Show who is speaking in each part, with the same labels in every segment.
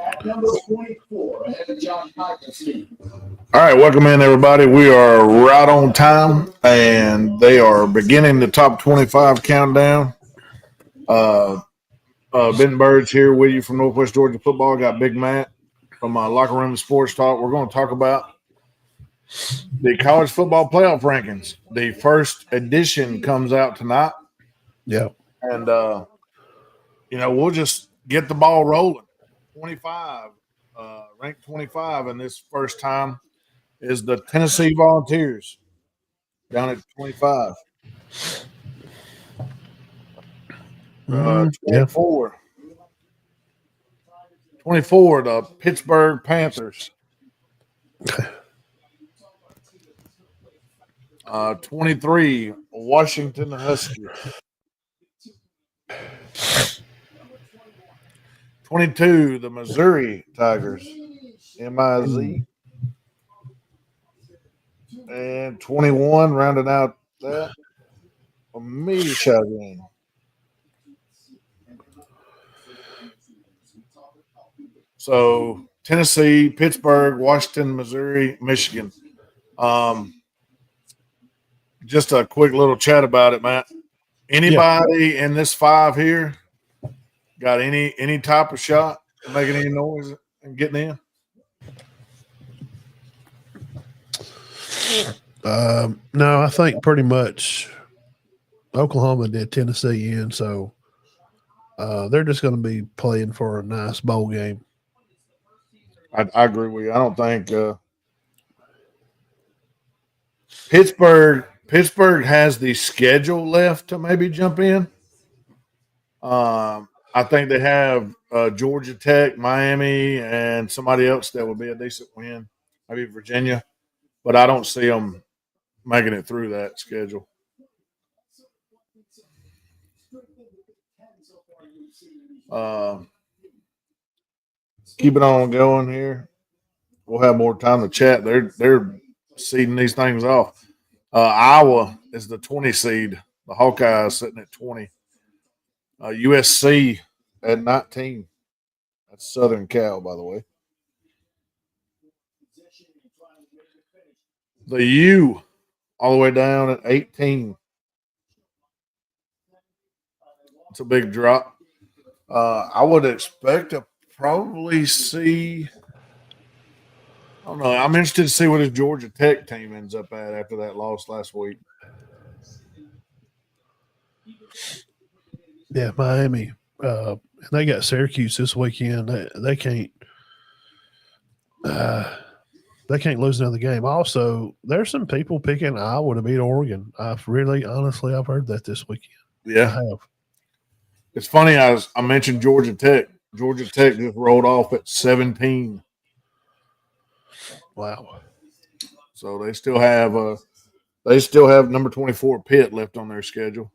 Speaker 1: At number 24, and John Hopkins.
Speaker 2: All right, welcome in, everybody. We are right on time, and they are beginning the top 25 countdown. Uh, Ben Bird's here with you from Northwest Georgia Football. Got Big Matt from Locker Room Sports Talk. We're going to talk about the college football playoff rankings. The first edition comes out tonight,
Speaker 3: Yeah.
Speaker 2: and we'll just get the ball rolling. 25, ranked 25 in this first time is the Tennessee Volunteers down at 25. 24. 24, the Pittsburgh Panthers. 23, Washington Huskies. 22, the Missouri Tigers. MIZ. And 21, rounding out that, Michigan. So Tennessee, Pittsburgh, Washington, Missouri, Michigan. Just a quick little chat about it, Matt. Anybody in this five here got any type of shot making any noise and getting in?
Speaker 3: No, I think pretty much Oklahoma did Tennessee in, so they're just going to be playing for a nice bowl game.
Speaker 2: I agree with you. I don't think Pittsburgh has the schedule left to maybe jump in. I think they have Georgia Tech, Miami, and somebody else that would be a decent win, maybe Virginia. But I don't see them making it through that schedule. Keep it on going here. We'll have more time to chat. They're seeding these things off. Iowa is the 20 seed. The Hawkeyes sitting at 20. USC at 19. That's Southern Cal, by the way. The U all the way down at 18. It's a big drop. I would expect to probably see. I don't know. I'm interested to see what his Georgia Tech team ends up at after that loss last week.
Speaker 3: Yeah, Miami. They got Syracuse this weekend. They can't. They can't lose another game. Also, there's some people picking Iowa to beat Oregon. I've heard that this weekend.
Speaker 2: Yeah,
Speaker 3: I have.
Speaker 2: It's funny. I mentioned Georgia Tech. Georgia Tech just rolled off at 17.
Speaker 3: Wow.
Speaker 2: So they still have number 24 Pitt left on their schedule.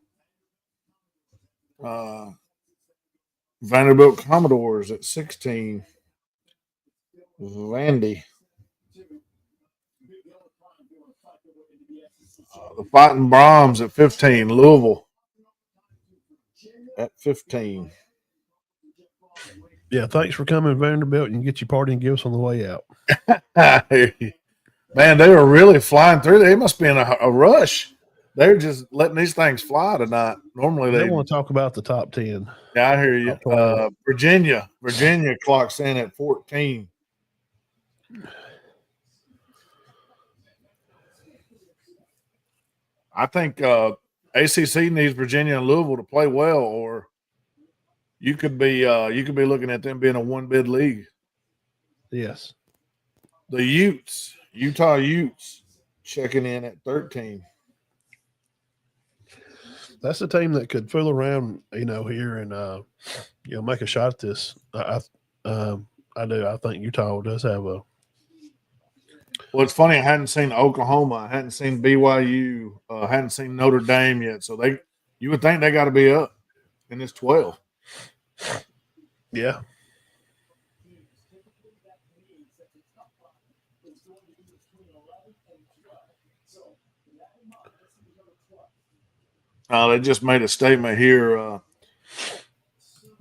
Speaker 2: Vanderbilt Commodores at 16. Vandy. The Fighting Brahms at 15. Louisville at 15.
Speaker 3: Yeah, thanks for coming, Vanderbilt. You can get your party and gifts on the way out.
Speaker 2: Man, they were really flying through. They must be in a rush. They're just letting these things fly tonight. Normally
Speaker 3: they want to talk about the top 10.
Speaker 2: Yeah, I hear you. Virginia clocks in at 14. I think ACC needs Virginia and Louisville to play well, or you could be looking at them being a one bid league.
Speaker 3: Yes.
Speaker 2: The Utah Utes, checking in at 13.
Speaker 3: That's a team that could fool around, here and make a shot at this. I do. I think Utah does have a.
Speaker 2: Well, it's funny. I hadn't seen Oklahoma. I hadn't seen BYU. I hadn't seen Notre Dame yet. So you would think they got to be up in this 12.
Speaker 3: Yeah.
Speaker 2: They just made a statement here.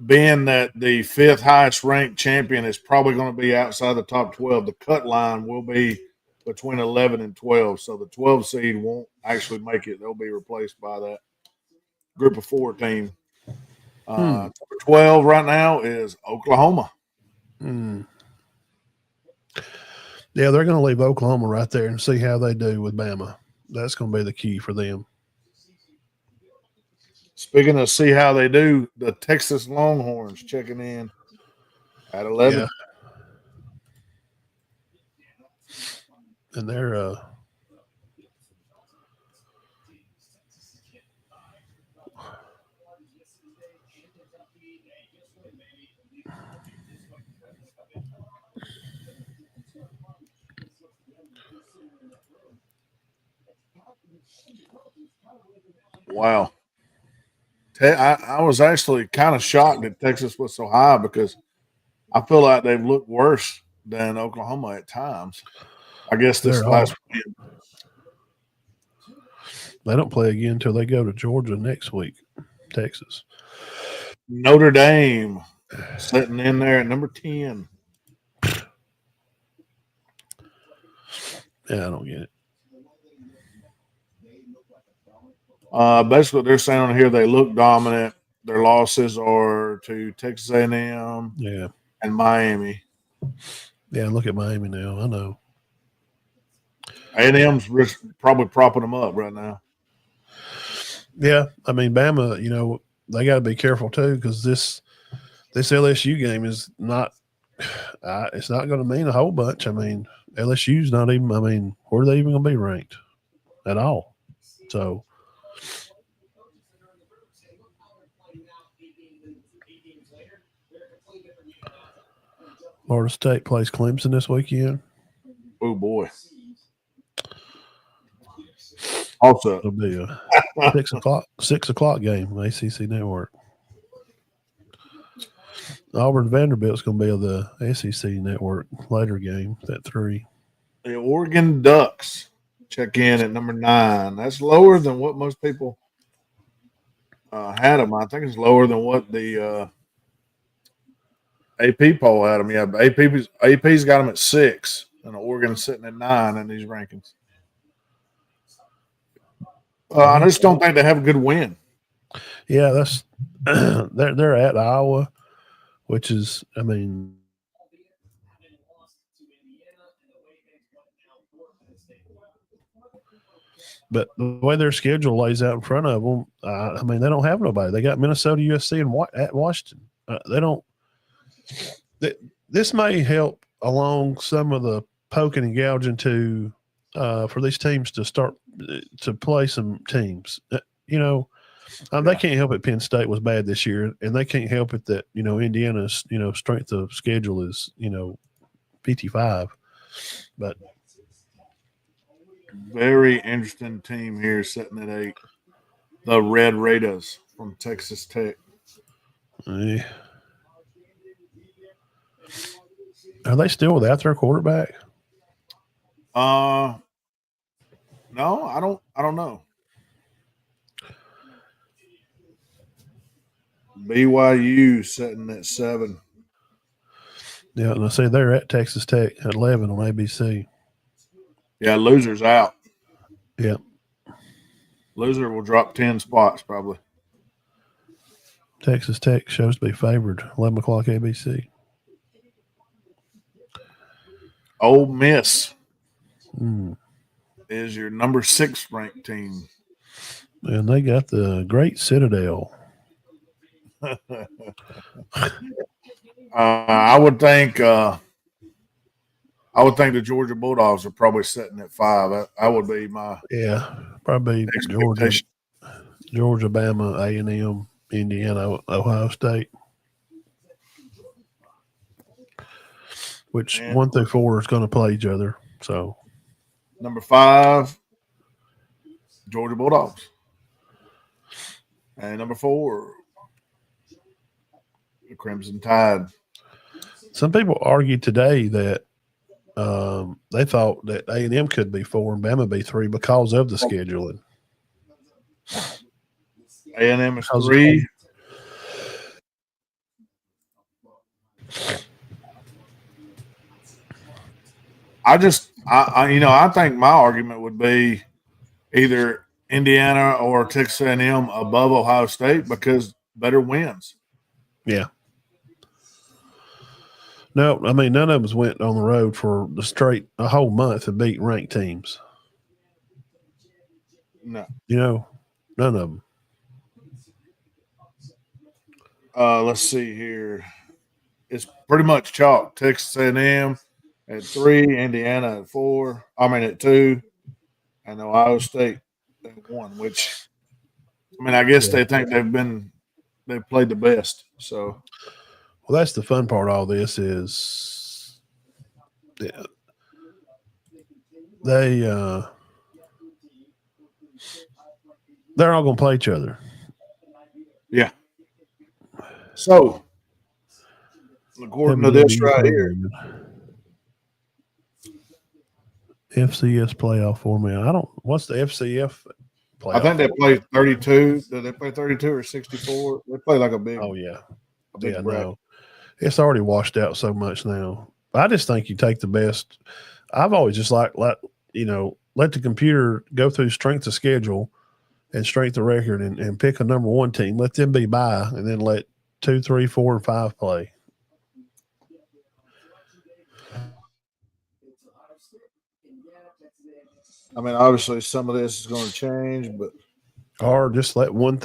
Speaker 2: being that the fifth highest ranked champion is probably going to be outside the top 12, the cut line will be between 11 and 12. So the 12 seed won't actually make it. They'll be replaced by that group of 4 team. Number 12 right now is Oklahoma.
Speaker 3: Yeah, they're going to leave Oklahoma right there and see how they do with Bama. That's going to be the key for them.
Speaker 2: Speaking of see how they do, the Texas Longhorns checking in at 11.
Speaker 3: Yeah. And they're
Speaker 2: Wow. I was actually kind of shocked that Texas was so high because I feel like they've looked worse than Oklahoma at times. I guess this
Speaker 3: They're
Speaker 2: last
Speaker 3: off.
Speaker 2: weekend.
Speaker 3: They don't play again until they go to Georgia next week, Texas.
Speaker 2: Notre Dame sitting in there at number 10.
Speaker 3: Yeah, I don't get it.
Speaker 2: Basically, they're saying on here they look dominant. Their losses are to Texas A&M
Speaker 3: Yeah.
Speaker 2: and Miami.
Speaker 3: Yeah, look at Miami now. I know.
Speaker 2: A&M's probably propping them up right now.
Speaker 3: Yeah, I mean Bama. They got to be careful too because this LSU game is not. It's not going to mean a whole bunch. I mean, LSU's not even. I mean, where are they even going to be ranked at all? So. Florida State plays Clemson this weekend.
Speaker 2: Oh boy! Also,
Speaker 3: It'll be a 6 o'clock game, ACC Network. Auburn Vanderbilt's going to be on the SEC Network later game at 3.
Speaker 2: the Oregon Ducks check in at number 9. That's lower than what most people had them. I think it's lower than what the AP poll had them. Yeah, but AP's got them at 6, and Oregon's sitting at 9 in these rankings. I just don't think they have a good win.
Speaker 3: Yeah, that's they're at Iowa, which is, I mean, but the way their schedule lays out in front of them, I mean, they don't have nobody. They got Minnesota, USC, and at Washington. They don't. This may help along some of the poking and gouging to for these teams to start to play some teams. They can't help it. Penn State was bad this year, and they can't help it that Indiana's strength of schedule is 55. But
Speaker 2: very interesting team here, sitting at 8. The Red Raiders from Texas Tech.
Speaker 3: Are they still without their quarterback?
Speaker 2: No, I don't know. BYU sitting at 7.
Speaker 3: Yeah, and I say they're at Texas Tech at 11 on ABC.
Speaker 2: Yeah, loser's out.
Speaker 3: Yep.
Speaker 2: Loser will drop 10 spots probably.
Speaker 3: Texas Tech shows to be favored. 11 o'clock ABC.
Speaker 2: Ole Miss is your number 6 ranked team.
Speaker 3: And they got the great Citadel.
Speaker 2: I would think the Georgia Bulldogs are probably sitting at 5. That would be my
Speaker 3: probably Georgia, Bama, A&M, Indiana, Ohio State. Which 1 through 4 is going to play each other. So
Speaker 2: number 5, Georgia Bulldogs, and number 4, the Crimson Tide.
Speaker 3: Some people argued today that they thought that A&M could be 4 and Bama be 3 because of the scheduling.
Speaker 2: A&M is 3. I think my argument would be either Indiana or Texas A&M above Ohio State because better wins.
Speaker 3: Yeah. No, I mean none of us went on the road for a whole month and beat ranked teams.
Speaker 2: No.
Speaker 3: None of them.
Speaker 2: Let's see here. It's pretty much chalk. Texas A&M at 3, Indiana at 4. I mean at 2, and Ohio State at 1. Which I guess they think they've played the best. So,
Speaker 3: well, that's the fun part. Of all this is, yeah, they're all going to play each other.
Speaker 2: yeah. So, according to this right here,
Speaker 3: FCS playoff format. What's the FCF playoff?
Speaker 2: I think they play 32. Did they play 32 or 64? They play like a big.
Speaker 3: Oh yeah,
Speaker 2: bracket.
Speaker 3: No, it's already washed out so much now. I just think you take the best. I've always just let the computer go through strength of schedule and strength of record and pick a number one team. Let them be by, and then let 2, 3, 4, and 5 play.
Speaker 2: Obviously, some of this is going to change, but
Speaker 3: or just let one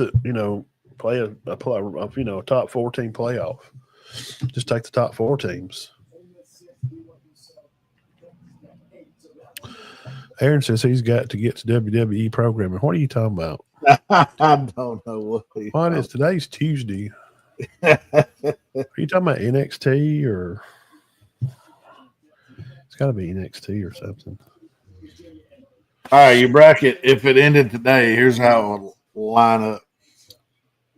Speaker 3: play a top 14 playoff. Just take the top 4 teams. Aaron says he's got to get to WWE programming. What are you talking about?
Speaker 2: I don't know
Speaker 3: what is today's Tuesday. Are you talking about NXT or it's got to be NXT or something?
Speaker 2: All right, your bracket, if it ended today, here's how it will line up.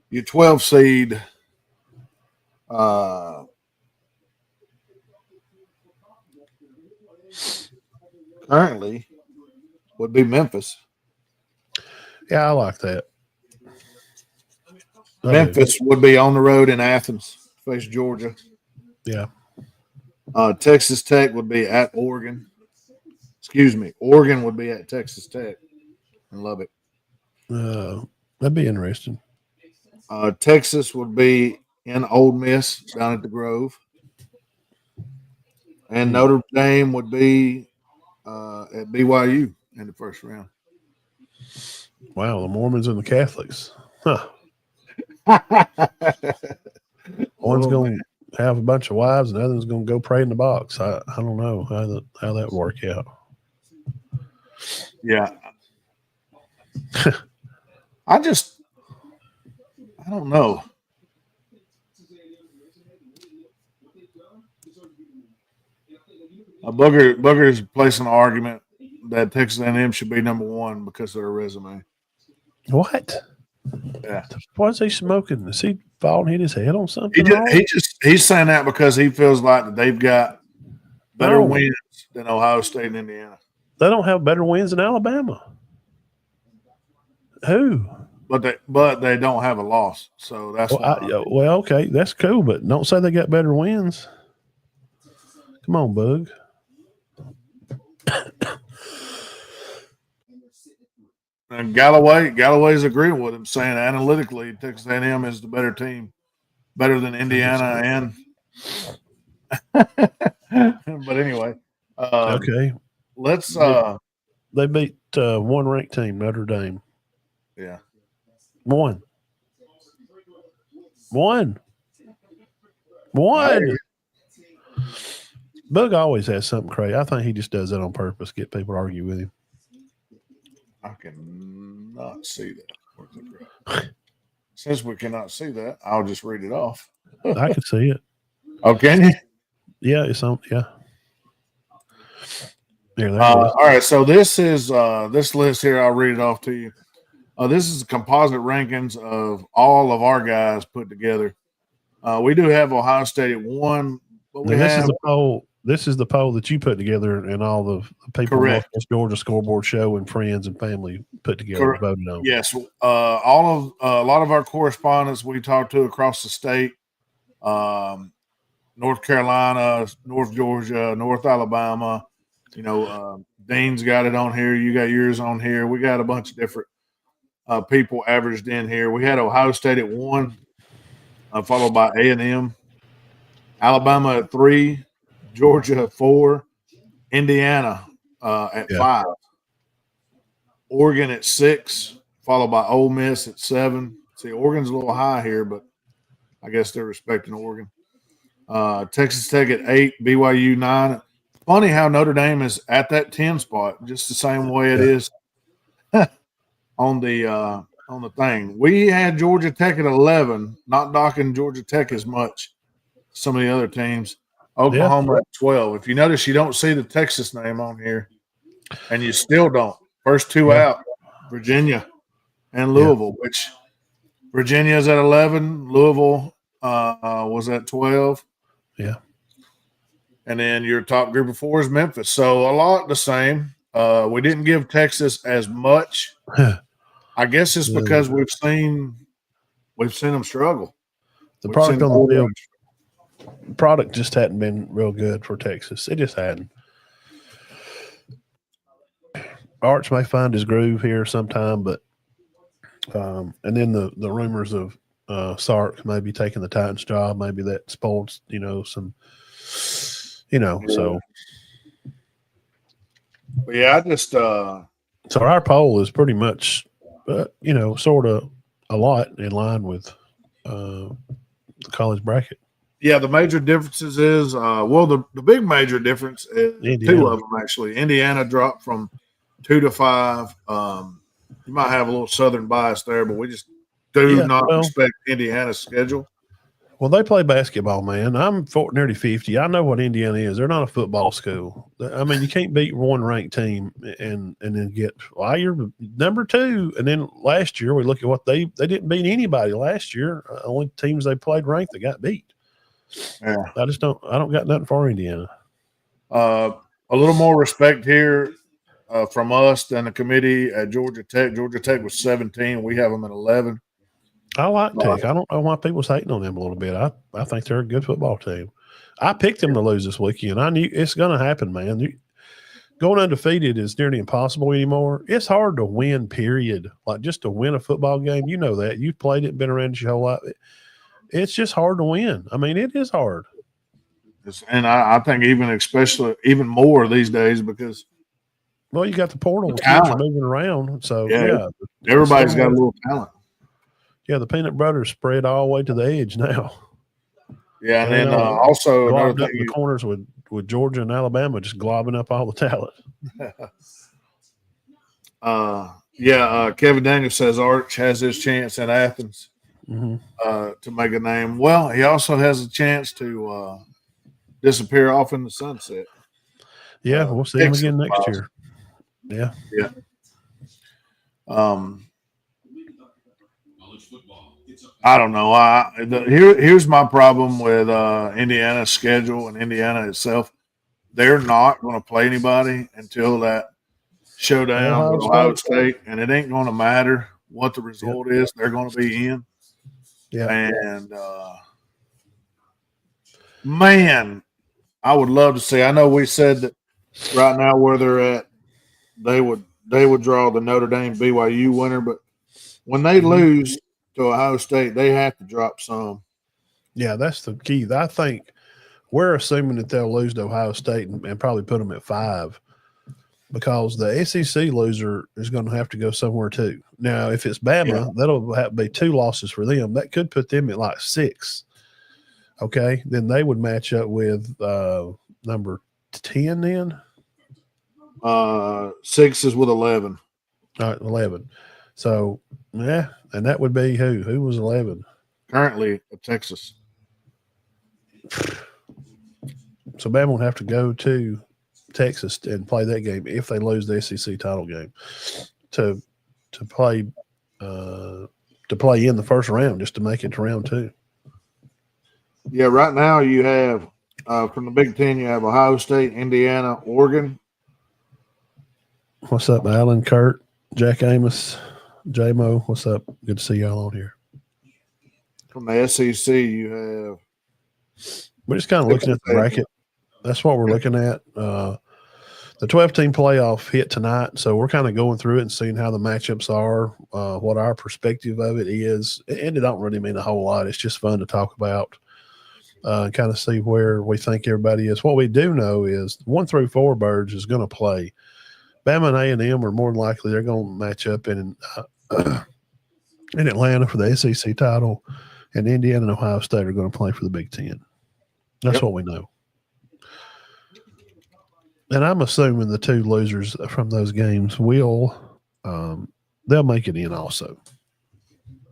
Speaker 2: Your 12 seed currently would be Memphis.
Speaker 3: Yeah, I like that.
Speaker 2: Memphis would be on the road in Athens, face Georgia.
Speaker 3: Yeah.
Speaker 2: Texas Tech would be at Oregon. Excuse me. Oregon would be at Texas Tech in Lubbock.
Speaker 3: That'd be interesting.
Speaker 2: Texas would be in Ole Miss down at the Grove. And Notre Dame would be at BYU in the first round.
Speaker 3: Wow, the Mormons and the Catholics. Huh. One's going to have a bunch of wives and the other's going to go pray in the box. I don't know how that work out.
Speaker 2: Yeah. I don't know. Booger's placing an argument that Texas A&M should be number 1 because of their resume.
Speaker 3: What?
Speaker 2: Yeah.
Speaker 3: Why is he smoking? Is he falling, hit his head on something?
Speaker 2: He's saying that because he feels like that they've got better wins than Ohio State and Indiana.
Speaker 3: They don't have better wins than Alabama. Who?
Speaker 2: But they don't have a loss, so that's
Speaker 3: okay, that's cool. But don't say they got better wins. Come on, Bug.
Speaker 2: And Galloway's agreeing with him, saying analytically Texas A&M is the better team, better than Indiana and. But anyway,
Speaker 3: okay.
Speaker 2: Let's.
Speaker 3: They beat one ranked team, Notre Dame.
Speaker 2: Yeah.
Speaker 3: One. Bug always has something crazy. I think he just does that on purpose, get people to argue with him.
Speaker 2: I cannot see that. Since we cannot see that, I'll just read it off.
Speaker 3: I can see it.
Speaker 2: Oh, can you?
Speaker 3: Yeah, it's on. Yeah.
Speaker 2: All right. So this is this list here. I'll read it off to you. This is the composite rankings of all of our guys put together. We do have Ohio State at 1, but
Speaker 3: this is the poll. This is the poll that you put together, and all the people on Northwest Georgia Scoreboard Show and friends and family put together, voted on.
Speaker 2: Yes, a lot of our correspondents we talked to across the state, North Carolina, North Georgia, North Alabama, Dean's got it on here. You got yours on here. We got a bunch of different people averaged in here. We had Ohio State at 1, followed by A&M, Alabama at 3, Georgia at 4, Indiana at 5, Oregon at 6, followed by Ole Miss at 7. See, Oregon's a little high here, but I guess they're respecting Oregon. Texas Tech at 8, BYU 9. Funny how Notre Dame is at that 10 spot, just the same way it is on the thing. We had Georgia Tech at 11, not docking Georgia Tech as much as some of the other teams. Oklahoma at 12. If you notice, you don't see the Texas name on here, and you still don't. First two out, Virginia and Louisville, which Virginia's at 11. Louisville was at 12.
Speaker 3: Yeah.
Speaker 2: And then your top group of 4 is Memphis. So a lot the same. We didn't give Texas as much. I guess it's because we've seen them struggle.
Speaker 3: The product on the field, product just hadn't been real good for Texas. It just hadn't. Arch may find his groove here sometime, but and then the rumors of Sark maybe taking the Titans job, maybe that spoils some. So
Speaker 2: yeah, I just
Speaker 3: so our poll is pretty much sort of a lot in line with the college bracket.
Speaker 2: Yeah, the major differences is the big major difference is Indiana. 2 of them actually. Indiana dropped from 2 to 5. You might have a little Southern bias there, but we just do not respect Indiana's schedule.
Speaker 3: Well, they play basketball, man. I'm nearly 50. I know what Indiana is. They're not a football school. I mean, you can't beat one ranked team and then get you're number 2. And then last year we look at what they didn't beat anybody last year. Only teams they played ranked they got beat.
Speaker 2: Yeah,
Speaker 3: I don't got nothing for Indiana.
Speaker 2: A little more respect here from us than the committee at Georgia Tech. Georgia Tech was 17. We have them at 11.
Speaker 3: I like Tech. I don't know why people's hating on them a little bit. I think they're a good football team. I picked them to lose this weekend. I knew it's going to happen, man. Going undefeated is nearly impossible anymore. It's hard to win, period. Like just to win a football game, you know that. You've played it, been around your whole life. It's just hard to win. I mean, it is hard.
Speaker 2: And I think even more these days because
Speaker 3: you got the portal. Kids are moving around. So,
Speaker 2: everybody's got a little talent.
Speaker 3: Yeah, the peanut butter's spread all the way to the edge now.
Speaker 2: Yeah, and then also another thing,
Speaker 3: the corners with Georgia and Alabama just globbing up all the talent.
Speaker 2: Kevin Daniels says Arch has his chance in Athens to make a name. Well, he also has a chance to disappear off in the sunset.
Speaker 3: Yeah, we'll see him again next year. Yeah.
Speaker 2: I don't know. Here's my problem with Indiana's schedule and Indiana itself. They're not going to play anybody until that showdown with Ohio State, and it ain't going to matter what the result is. They're going to be in.
Speaker 3: Yeah.
Speaker 2: And man, I would love to see. I know we said that right now where they're at, they would draw the Notre Dame BYU winner, but when they lose to Ohio State, they have to drop some.
Speaker 3: Yeah, that's the key. I think we're assuming that they'll lose to Ohio State and probably put them at 5 because the SEC loser is going to have to go somewhere too. Now, if it's Bama, that'll have to be 2 losses for them. That could put them at like 6. Okay, then they would match up with number 10 then?
Speaker 2: 6 is with 11.
Speaker 3: All right, 11. So, yeah, and that would be who? Who was 11?
Speaker 2: Currently, Texas.
Speaker 3: So, Bama would have to go to Texas and play that game if they lose the SEC title game to play in the first round just to make it to round 2.
Speaker 2: Yeah, right now you have from the Big Ten, you have Ohio State, Indiana, Oregon.
Speaker 3: What's up, Alan, Kurt, Jack Amos? J-Mo, what's up? Good to see y'all on here.
Speaker 2: From the SEC, you have.
Speaker 3: We're just kind of looking at the bracket. That's what we're looking at. The 12-team playoff hit tonight, so we're kind of going through it and seeing how the matchups are, what our perspective of it is. And it don't really mean a whole lot. It's just fun to talk about, kind of see where we think everybody is. What we do know is 1 through 4 birds is going to play. Bama and A&M are more than likely they're going to match up in Atlanta for the SEC title, and Indiana and Ohio State are going to play for the Big Ten. That's what we know. And I'm assuming the 2 losers from those games will they'll make it in also.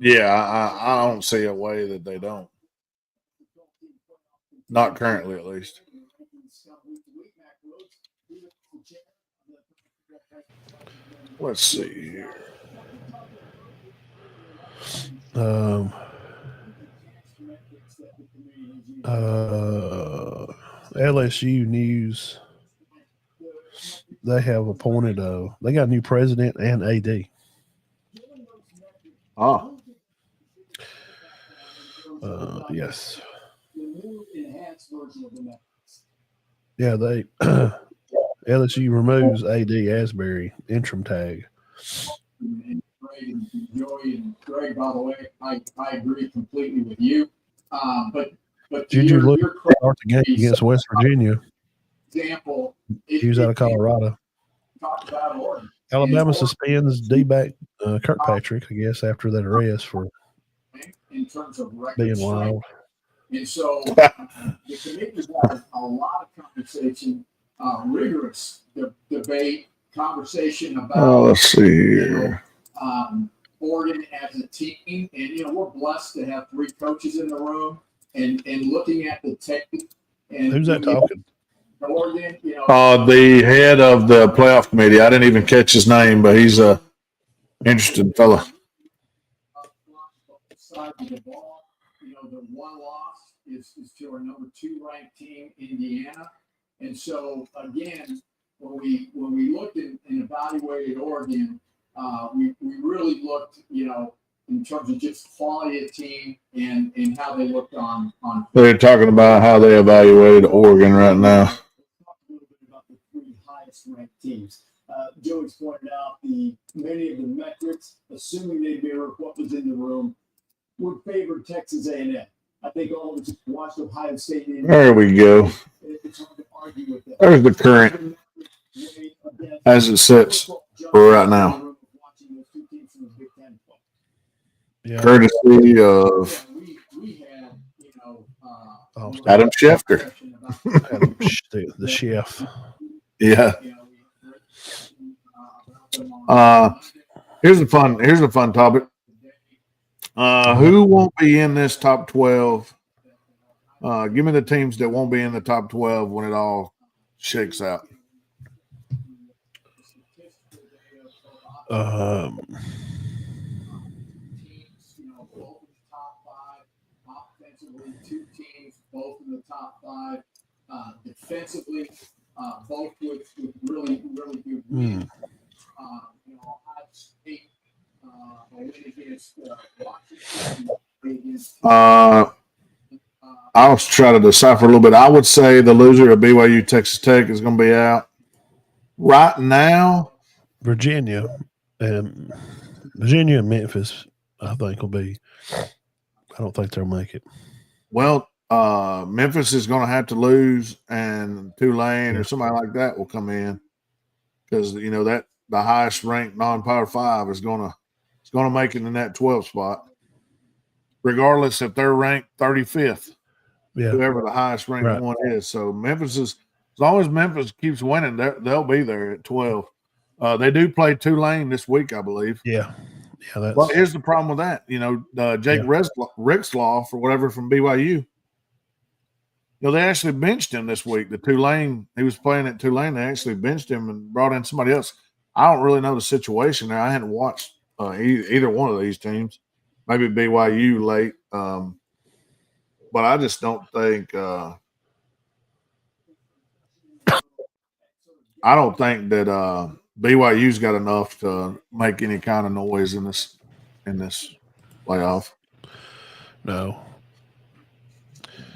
Speaker 2: Yeah, I don't see a way that they don't. Not currently, at least. Let's see here.
Speaker 3: LSU news. They have appointed they got a new president and AD.
Speaker 2: Oh.
Speaker 3: Yes. Yeah, they LSU removes AD Asbury interim tag.
Speaker 1: And Greg, by the way, I agree completely with you. But
Speaker 3: Juju Lewis start the game against West Virginia.
Speaker 1: Example,
Speaker 3: he was out of Colorado. Alabama suspends D-back Kirkpatrick, I guess, after that arrest for
Speaker 1: in terms of
Speaker 3: being wild.
Speaker 1: And so the committee's had a lot of conversation, rigorous debate, conversation about.
Speaker 2: Let's see here.
Speaker 1: Oregon as a team, and we're blessed to have 3 coaches in the room, and looking at the technique. And
Speaker 3: who's that talking?
Speaker 1: Oregon,
Speaker 2: the head of the playoff committee. I didn't even catch his name, but he's a interesting fella.
Speaker 1: Side of the ball, the one loss is to our number 2 ranked team, Indiana, and so again, when we looked and evaluated Oregon, we really looked, in terms of just quality of team and how they looked on.
Speaker 2: They're talking about how they evaluated Oregon right now.
Speaker 1: Talk a little bit about the 3 highest ranked teams. Joey's pointed out many of the metrics, assuming they mirror what was in the room, would favor Texas A&M. I think all of us watched Ohio State.
Speaker 2: There we go.
Speaker 1: It's hard to argue with that.
Speaker 2: There's the current as it sits right now.
Speaker 3: Yeah.
Speaker 2: Courtesy of Adam Schefter.
Speaker 3: The chef.
Speaker 2: Yeah. Here's a fun topic. Who won't be in this top 12? Give me the teams that won't be in the top 12 when it all shakes out.
Speaker 1: Two teams, both in the top 5. Defensively, both with really good wins. Ohio State against Washington.
Speaker 2: I'll try to decipher a little bit. I would say the loser of BYU Texas Tech is going to be out. Right now,
Speaker 3: Virginia and Memphis, I think, will be. I don't think they'll make it.
Speaker 2: Well, Memphis is going to have to lose, and Tulane or somebody like that will come in because that the highest ranked non-Power 5 is going to make it in that 12 spot, regardless if they're ranked 35th.
Speaker 3: Yeah.
Speaker 2: Whoever the highest ranked one is. So Memphis is, as long as Memphis keeps winning, they'll be there at 12. They do play Tulane this week, I believe.
Speaker 3: Yeah. Yeah.
Speaker 2: But here's the problem with that. Jake Ritzlaw or whatever from BYU. They actually benched him this week. The Tulane, he was playing at Tulane. They actually benched him and brought in somebody else. I don't really know the situation there. I hadn't watched either one of these teams. Maybe BYU late. But I just don't think I don't think that BYU's got enough to make any kind of noise in this playoff.
Speaker 3: No.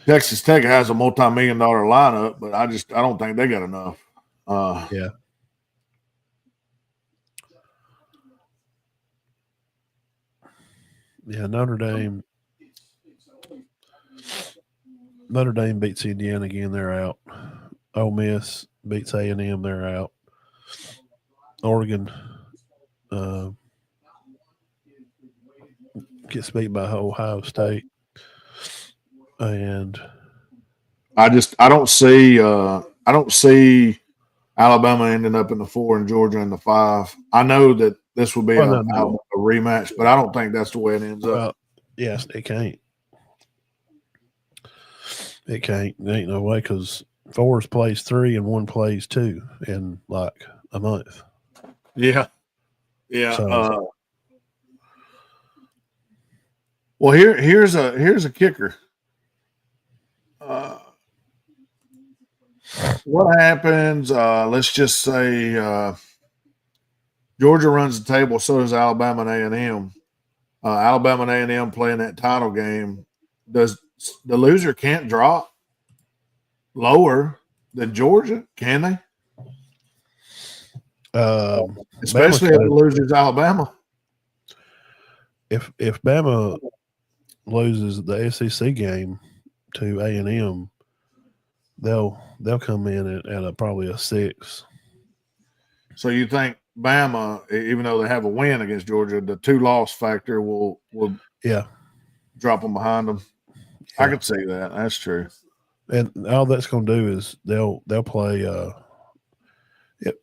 Speaker 2: Texas Tech has a multi-million-dollar lineup, but I don't think they got enough.
Speaker 3: Yeah. Yeah, Notre Dame beats Indiana again. They're out. Ole Miss beats A&M. They're out. Oregon gets beat by Ohio State, and
Speaker 2: I don't see Alabama ending up in the 4 and Georgia in the 5. I know that this will be
Speaker 3: no.
Speaker 2: a rematch, but I don't think that's the way it ends up.
Speaker 3: Well, yes, it can't. It can't. There ain't no way because 4 plays 3 and 1 plays 2 in like a month.
Speaker 2: Yeah. Yeah.
Speaker 3: So,
Speaker 2: well, here's a kicker. What happens? Let's just say Georgia runs the table, so does Alabama and A&M. Alabama and A&M playing that title game. Does the loser can't drop lower than Georgia? Can they? Especially if it loses Alabama.
Speaker 3: If Bama loses the SEC game to A&M, they'll come in at probably a 6.
Speaker 2: So you think Bama, even though they have a win against Georgia, the 2-loss factor will drop them behind them? Yeah. I could see that. That's true.
Speaker 3: And all that's going to do is they'll play.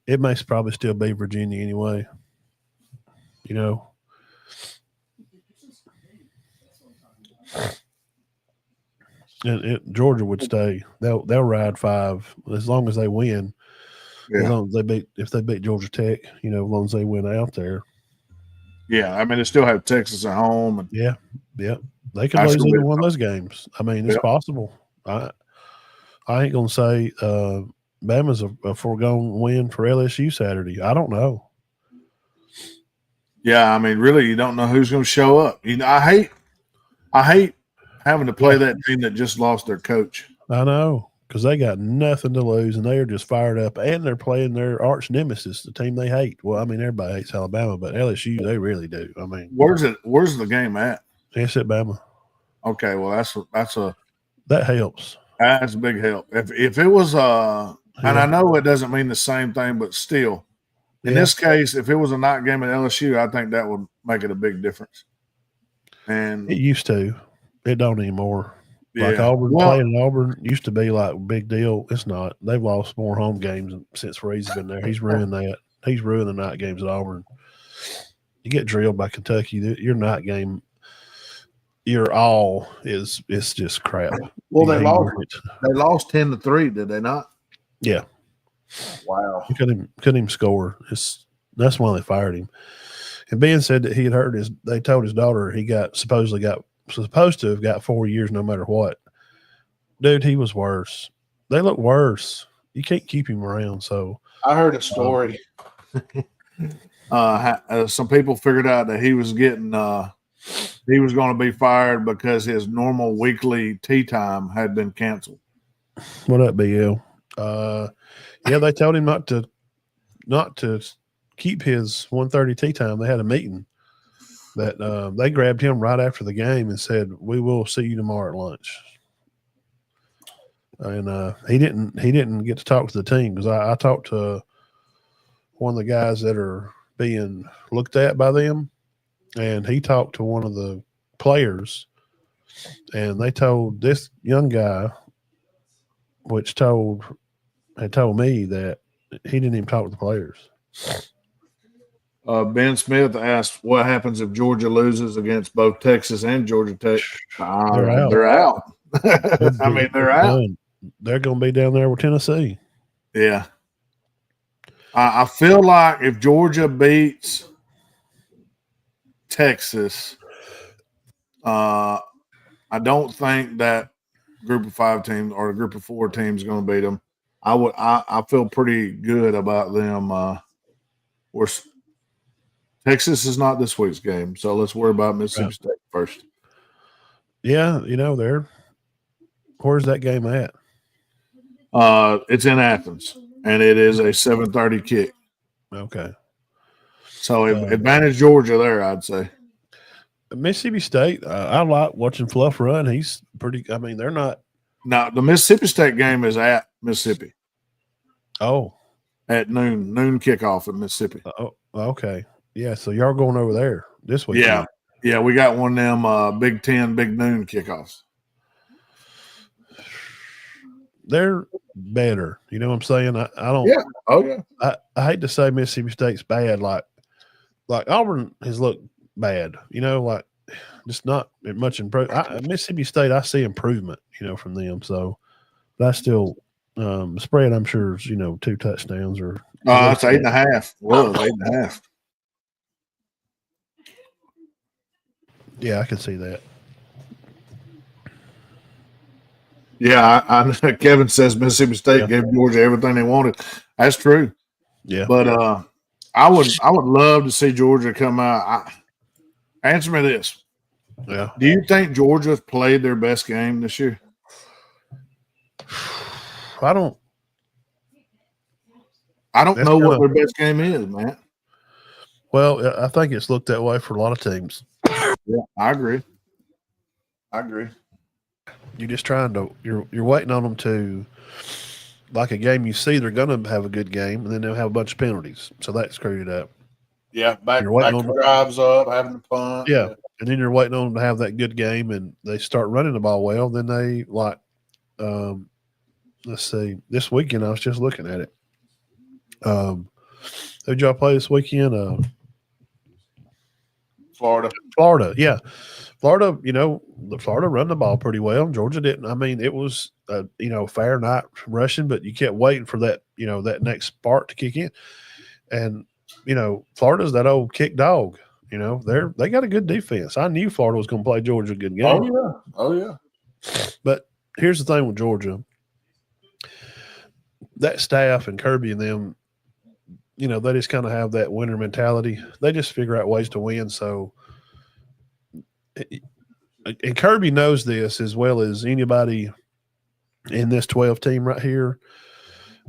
Speaker 3: It may probably still be Virginia anyway. You know. And Georgia would stay. They'll ride 5 as long as they win. Yeah. As long as if they beat Georgia Tech, as long as they win out there.
Speaker 2: Yeah, I mean they still have Texas at home. And
Speaker 3: yeah, they could lose either one of those games. I mean, it's possible. I ain't gonna say Bama's a foregone win for LSU Saturday. I don't know.
Speaker 2: Yeah, I mean, really, you don't know who's going to show up. I hate having to play that team that just lost their coach.
Speaker 3: I know, because they got nothing to lose, and they are just fired up, and they're playing their arch nemesis, the team they hate. Well, I mean, everybody hates Alabama, but LSU, they really do. I mean,
Speaker 2: where's the game at?
Speaker 3: It's at Bama.
Speaker 2: Okay, well,
Speaker 3: that helps.
Speaker 2: That's a big help. If it was and I know it doesn't mean the same thing, but still, in this case, if it was a night game at LSU, I think that would make it a big difference. And
Speaker 3: it used to. It don't anymore. Yeah. Like Auburn, playing in Auburn used to be like a big deal. It's not. They've lost more home games since Reed's been there. He's ruined that. He's ruined the night games at Auburn. You get drilled by Kentucky. Your night game, it's just crap.
Speaker 2: Well, they lost 10-3, did they not?
Speaker 3: Yeah.
Speaker 2: Wow.
Speaker 3: He couldn't even score. That's why they fired him. And Ben said that he had heard they told his daughter he supposed to have got 4 years no matter what. Dude, he was worse. They look worse. You can't keep him around. So
Speaker 2: I heard a story. Some people figured out that he was getting he was going to be fired because his normal weekly tea time had been canceled.
Speaker 3: What up, BL? Yeah, they told him not to keep his 1:30 tea time. They had a meeting that they grabbed him right after the game and said, "We will see you tomorrow at lunch." And he didn't get to talk to the team because I talked to one of the guys that are being looked at by them, and he talked to one of the players, and they told this young guy, which had told me that he didn't even talk to the players.
Speaker 2: Ben Smith asked, "What happens if Georgia loses against both Texas and Georgia Tech?" They're out. I mean, they're out.
Speaker 3: They're going to be down there with Tennessee.
Speaker 2: Yeah. I feel like if Georgia beats Texas, I don't think that group of 5 team or a group of 4 teams is going to beat them. I feel pretty good about them. Texas is not this week's game, so let's worry about Mississippi State first.
Speaker 3: Yeah, where's that game at?
Speaker 2: It's in Athens. and it is a 7:30 kick.
Speaker 3: Okay.
Speaker 2: So advantage Georgia there, I'd say.
Speaker 3: Mississippi State, I like watching Fluff run. He's pretty. I mean, they're not.
Speaker 2: Now the Mississippi State game is at Mississippi
Speaker 3: Oh,
Speaker 2: at noon kickoff at Mississippi.
Speaker 3: oh, okay. Yeah, so y'all going over there this weekend?
Speaker 2: Yeah, we got one of them Big Ten, big noon kickoffs.
Speaker 3: They're better. You know what I'm saying? I don't.
Speaker 2: Yeah. Oh yeah.
Speaker 3: I hate to say Mississippi State's bad. Like Auburn has looked bad. You know, like just not much improvement. Mississippi State, I see improvement. You know, from them. So, but I still spread. I'm sure is 2 touchdowns or.
Speaker 2: It's 8.5. Whoa, 8.5.
Speaker 3: Yeah, I can see that.
Speaker 2: Yeah, I Kevin says Mississippi State gave Georgia everything they wanted. That's true.
Speaker 3: Yeah,
Speaker 2: but I would love to see Georgia come out. Answer me this:
Speaker 3: yeah.
Speaker 2: Do you think Georgia played their best game this year?
Speaker 3: I don't
Speaker 2: know what their best game is, man.
Speaker 3: Well, I think it's looked that way for a lot of teams.
Speaker 2: Yeah, I agree.
Speaker 3: You're just trying to you're waiting on them to, like a game you see they're going to have a good game and then they'll have a bunch of penalties, so that screwed it up.
Speaker 2: Yeah, back drives up, having the punt.
Speaker 3: Yeah, and then you're waiting on them to have that good game and they start running the ball well. Then they let's see, this weekend I was just looking at it. Who'd y'all play this weekend? Florida, yeah. Florida, the Florida run the ball pretty well. Georgia didn't. I mean, it was fair night rushing, but you kept waiting for that, that next spark to kick in. And Florida's that old kick dog. They got a good defense. I knew Florida was going to play Georgia a good game.
Speaker 2: Oh yeah.
Speaker 3: But here's the thing with Georgia. That staff and Kirby and them, they just kind of have that winner mentality. They just figure out ways to win. So, and Kirby knows this as well as anybody in this 12 team right here.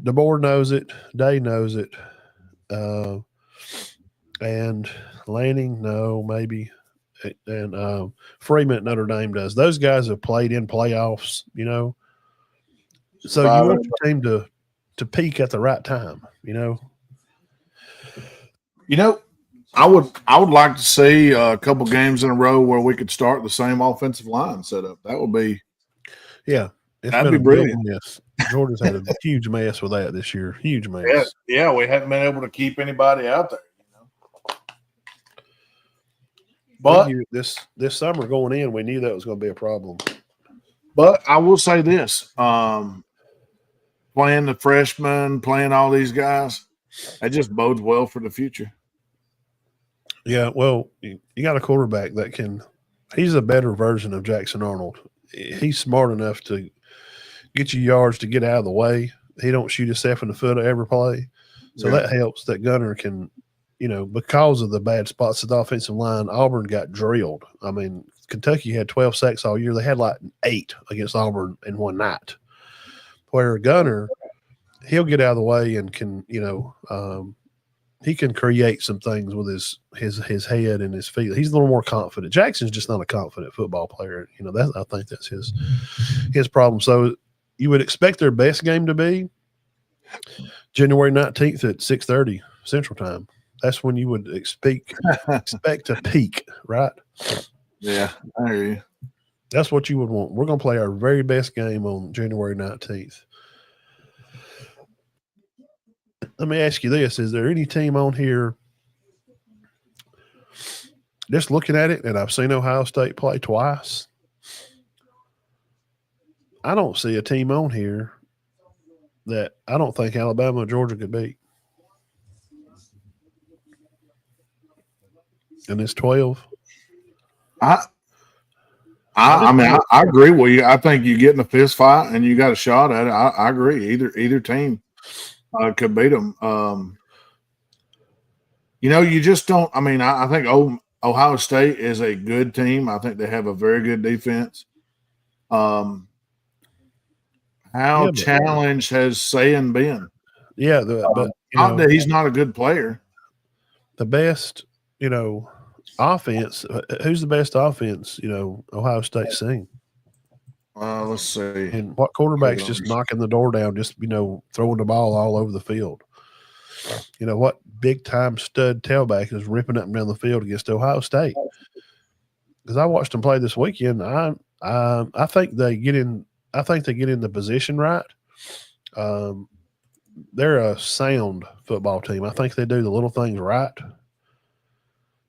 Speaker 3: The board knows it. Day knows it. And Lanning, no, maybe. And Freeman at Notre Dame does. Those guys have played in playoffs, So you want your team to peak at the right time,
Speaker 2: I would like to see a couple games in a row where we could start the same offensive line set up. That would be,
Speaker 3: that'd be brilliant. Yes, Georgia's had a huge mess with that this year. Huge mess.
Speaker 2: Yeah, we haven't been able to keep anybody out there. But
Speaker 3: this summer going in, we knew that was going to be a problem.
Speaker 2: But I will say this: playing the freshmen, playing all these guys, that just bodes well for the future.
Speaker 3: Yeah, well, you got a quarterback that he's a better version of Jackson Arnold. He's smart enough to get you yards to get out of the way. He don't shoot himself in the foot every play. So that helps. That Gunner can, because of the bad spots of the offensive line, Auburn got drilled. I mean, Kentucky had 12 sacks all year. They had like 8 against Auburn in one night. Where Gunner, he'll get out of the way and can, he can create some things with his head and his feet. He's a little more confident. Jackson's just not a confident football player. I think that's his problem. So you would expect their best game to be January 19th at 6:30 Central Time. That's when you would expect to peak, right?
Speaker 2: Yeah, I hear you.
Speaker 3: That's what you would want. We're going to play our very best game on January 19th. Let me ask you this. Is there any team on here, just looking at it, and I've seen Ohio State play twice, I don't see a team on here that I don't think Alabama or Georgia could beat. And it's 12.
Speaker 2: I agree with you. I think you get in a fist fight and you got a shot at it. I agree. Either team could beat them. You just don't. I mean, I think Ohio State is a good team. I think they have a very good defense. How challenged has Sayan been?
Speaker 3: Yeah, but you
Speaker 2: Not
Speaker 3: know,
Speaker 2: that he's not a good player.
Speaker 3: the best, offense. Who's the best offense? Ohio State's seen.
Speaker 2: Let's see.
Speaker 3: And what quarterback's just knocking the door down, just throwing the ball all over the field? What big time stud tailback is ripping up and down the field against Ohio State? Because I watched them play this weekend. I think they get in. I think they get in the position right. They're a sound football team. I think they do the little things right.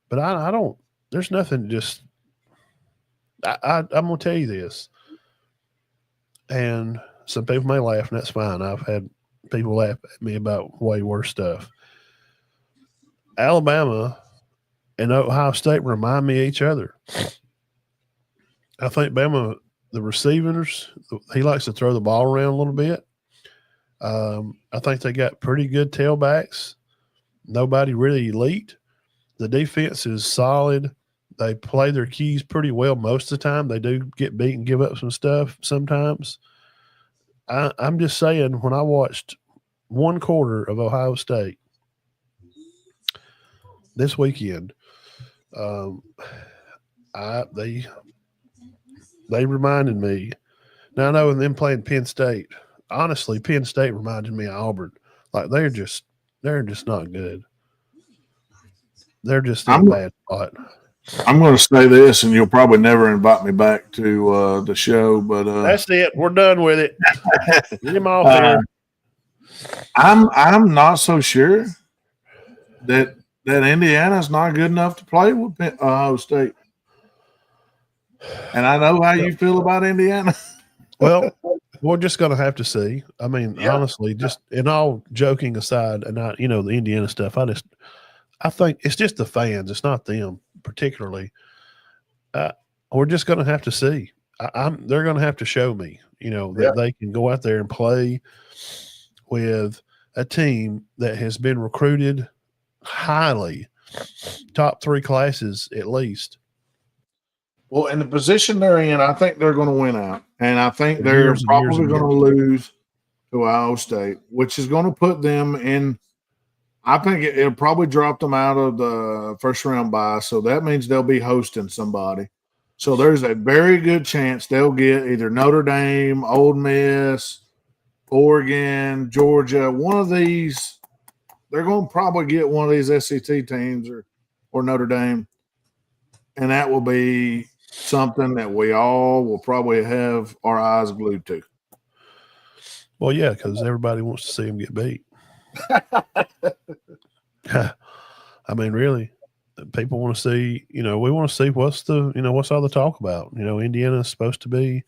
Speaker 3: But I don't. There's nothing. Just I'm gonna tell you this, and some people may laugh, and that's fine. I've had people laugh at me about way worse stuff. Alabama and Ohio State remind me of each other. I think Bama, the receivers, he likes to throw the ball around a little bit. I think they got pretty good tailbacks. Nobody really elite. The defense is solid. They play their keys pretty well most of the time. They do get beat and give up some stuff sometimes. I'm just saying, when I watched one quarter of Ohio State this weekend, they reminded me. Now I know in them playing Penn State, honestly, Penn State reminded me of Auburn. Like they're just not good. They're just in a bad spot.
Speaker 2: I'm going to say this, and you'll probably never invite me back to the show, but
Speaker 3: that's it. We're done with it. Get him off here.
Speaker 2: I'm not so sure that Indiana's not good enough to play with Ohio State. And I know how you feel about Indiana.
Speaker 3: Well, we're just going to have to see. I mean, honestly, just in all joking aside, and the Indiana stuff, I think it's just the fans. It's not them particularly. We're just going to have to see. They're going to have to show me, that they can go out there and play with a team that has been recruited highly, top 3 classes at least.
Speaker 2: Well, in the position they're in, I think they're going to win out. And I think they're probably going to lose to Ohio State, which is going to put them in – I think it'll probably drop them out of the first round bye. So that means they'll be hosting somebody. So there's a very good chance they'll get either Notre Dame, Ole Miss, Oregon, Georgia, one of these. They're going to probably get one of these SEC teams or Notre Dame. And that will be something that we all will probably have our eyes glued to.
Speaker 3: Well, yeah, because everybody wants to see them get beat. I mean, really, people want to see, we want to see what's all the talk about. Indiana is supposed to be,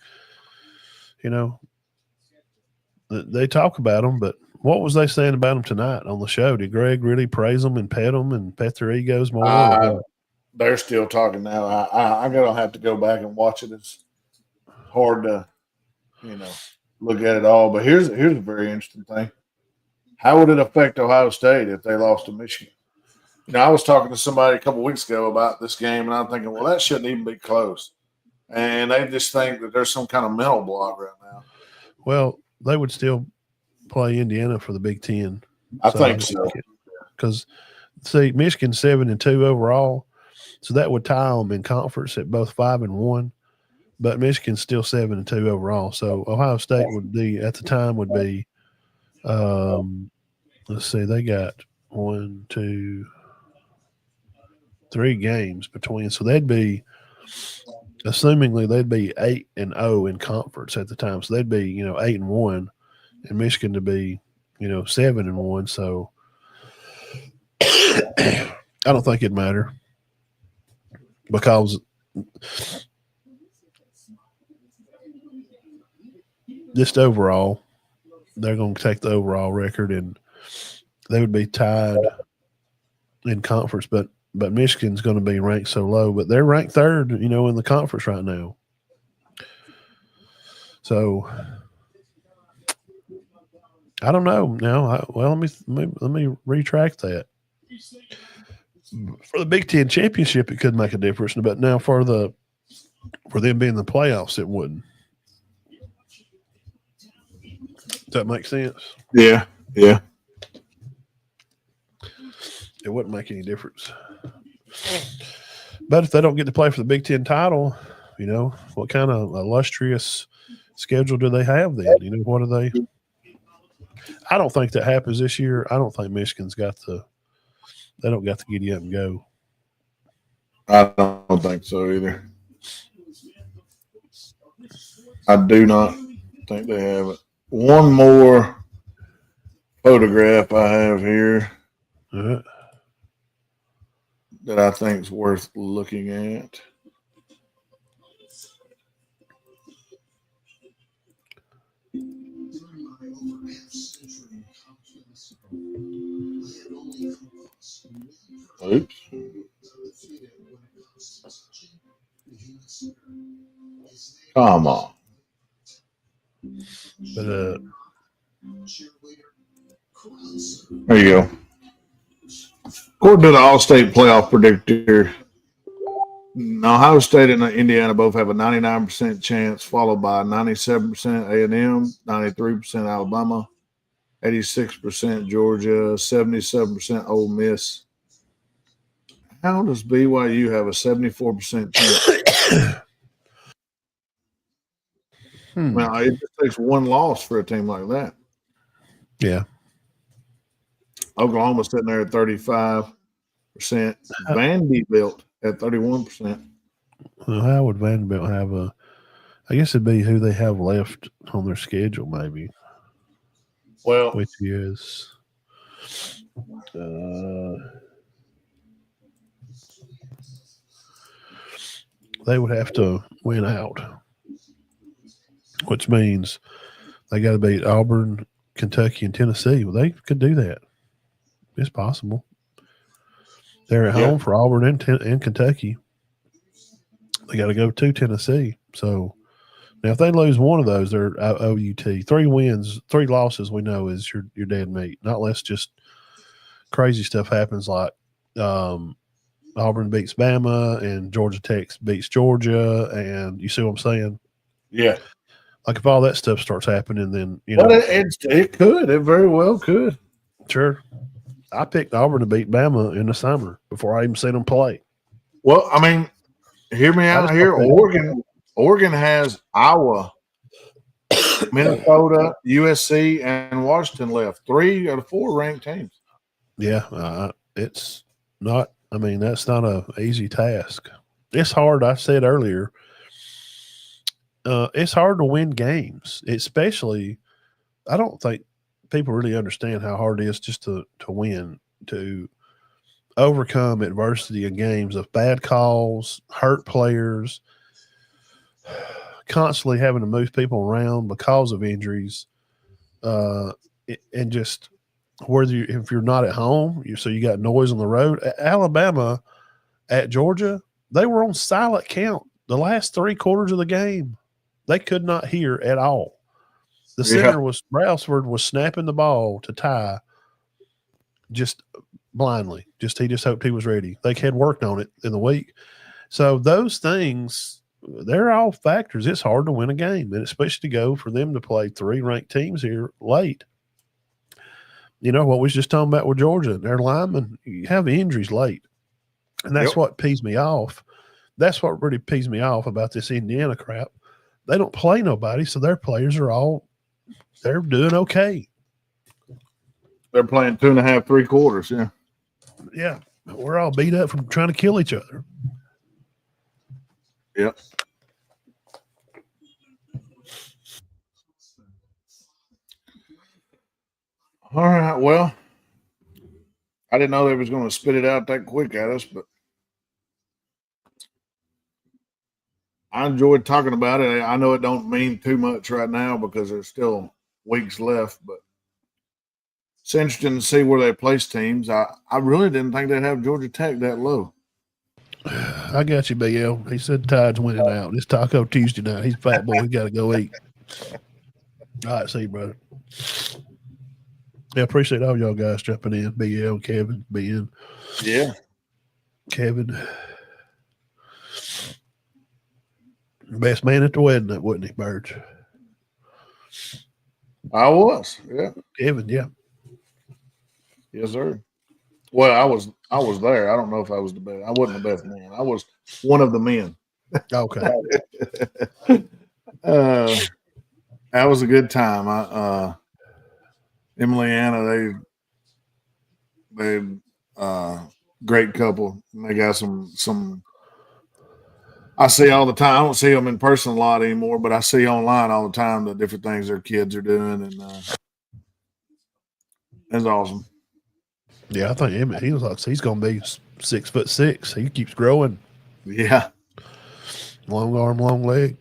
Speaker 3: they talk about them, but what was they saying about them tonight on the show? Did Greg really praise them and pet their egos more?
Speaker 2: They're still talking now. I'm going to have to go back and watch it. It's hard to, look at it all. But here's a very interesting thing. How would it affect Ohio State if they lost to Michigan? I was talking to somebody a couple weeks ago about this game, and I'm thinking, well, that shouldn't even be close. And they just think that there's some kind of mental block right now.
Speaker 3: Well, they would still play Indiana for the Big Ten.
Speaker 2: I think so.
Speaker 3: Because, see, Michigan's 7-2 overall, so that would tie them in conference at both 5-1. But Michigan's still 7-2 overall. So Ohio State would be, at the time, would be let's see, they got 1, 2, 3 games between. So they'd be, assumingly, they'd be 8-0 in conference at the time. So they'd be, 8-1, and Michigan to be, 7-1. So I don't think it'd matter because just overall, they're going to take the overall record, and they would be tied in conference. But Michigan's going to be ranked so low. But they're ranked 3rd, in the conference right now. So I don't know. Now, let me retract that. For the Big Ten championship, it could make a difference. But now for them being in the playoffs, it wouldn't. Does that make sense?
Speaker 2: Yeah.
Speaker 3: It wouldn't make any difference. But if they don't get to play for the Big Ten title, what kind of illustrious schedule do they have then? What are they? I don't think that happens this year. I don't think Michigan's they don't got to giddy up and go.
Speaker 2: I don't think so either. I do not think they have it. One more photograph I have here that I think is worth looking at. Oops. Come on.
Speaker 3: But
Speaker 2: there you go. According to the All-State Playoff Predictor, Ohio State and Indiana both have a 99% chance, followed by 97% A&M, 93% Alabama, 86% Georgia, 77% Ole Miss. How does BYU have a 74% chance? Well, it just takes one loss for a team like that.
Speaker 3: Yeah.
Speaker 2: Oklahoma's sitting there at 35%. Vanderbilt at 31%.
Speaker 3: Well, how would Vanderbilt have I guess it'd be who they have left on their schedule, maybe.
Speaker 2: Well,
Speaker 3: which is they would have to win out, which means they got to beat Auburn, Kentucky, and Tennessee. Well, they could do that. It's possible. They're at home for Auburn and Kentucky. They got to go to Tennessee. So now, if they lose one of those, they're OUT. 3 wins, 3 losses. We know is your dead meat. Not unless just crazy stuff happens, like Auburn beats Bama and Georgia Tech beats Georgia, and you see what I'm saying?
Speaker 2: Yeah.
Speaker 3: Like if all that stuff starts happening, then
Speaker 2: it could. It very well could.
Speaker 3: Sure. I picked Auburn to beat Bama in the summer before I even seen them play.
Speaker 2: Well, I mean, hear me out here. Oregon has Iowa, Minnesota, USC, and Washington left. 3 out of 4 ranked teams.
Speaker 3: Yeah, it's not. I mean, that's not an easy task. It's hard. I said earlier. It's hard to win games, especially. I don't think people really understand how hard it is just to win, to overcome adversity in games of bad calls, hurt players, constantly having to move people around because of injuries, and just if you're not at home, so you got noise on the road. Alabama at Georgia, they were on silent count the last 3 quarters of the game. They could not hear at all. The center Brailsford was snapping the ball to tie just blindly. He just hoped he was ready. They had worked on it in the week. So those things, they're all factors. It's hard to win a game, and especially to go for them to play 3 ranked teams here late. You know what we was just talking about with Georgia, their linemen, you have injuries late. And that's what pees me off. That's what really pees me off about this Indiana crap. They don't play nobody, so their players they're doing okay.
Speaker 2: They're playing 2.5, 3 quarters, yeah.
Speaker 3: Yeah. We're all beat up from trying to kill each other.
Speaker 2: Yep. All right. Well, I didn't know they was going to spit it out that quick at us, but I enjoyed talking about it. I know it don't mean too much right now because there's still weeks left, but it's interesting to see where they place teams. I really didn't think they'd have Georgia Tech that low.
Speaker 3: I got you, BL. He said Tide's winning out. It's Taco Tuesday night. He's a fat boy. He got to go eat. All right, see you, brother. Yeah, appreciate all y'all guys jumping in. BL, Kevin, Ben.
Speaker 2: Yeah.
Speaker 3: Kevin. Best man at the wedding, wasn't he, Birch?
Speaker 2: I was, yeah.
Speaker 3: Kevin, yeah.
Speaker 2: Yes, sir. Well, I was there. I don't know if I was the best. I wasn't the best man. I was one of the men.
Speaker 3: Okay.
Speaker 2: That was a good time. Emily Anna, they great couple. They got some. I see all the time. I don't see them in person a lot anymore, but I see online all the time the different things their kids are doing, and it's awesome.
Speaker 3: Yeah, I think he's going to be 6'6". He keeps growing.
Speaker 2: Yeah,
Speaker 3: Long arm, long leg.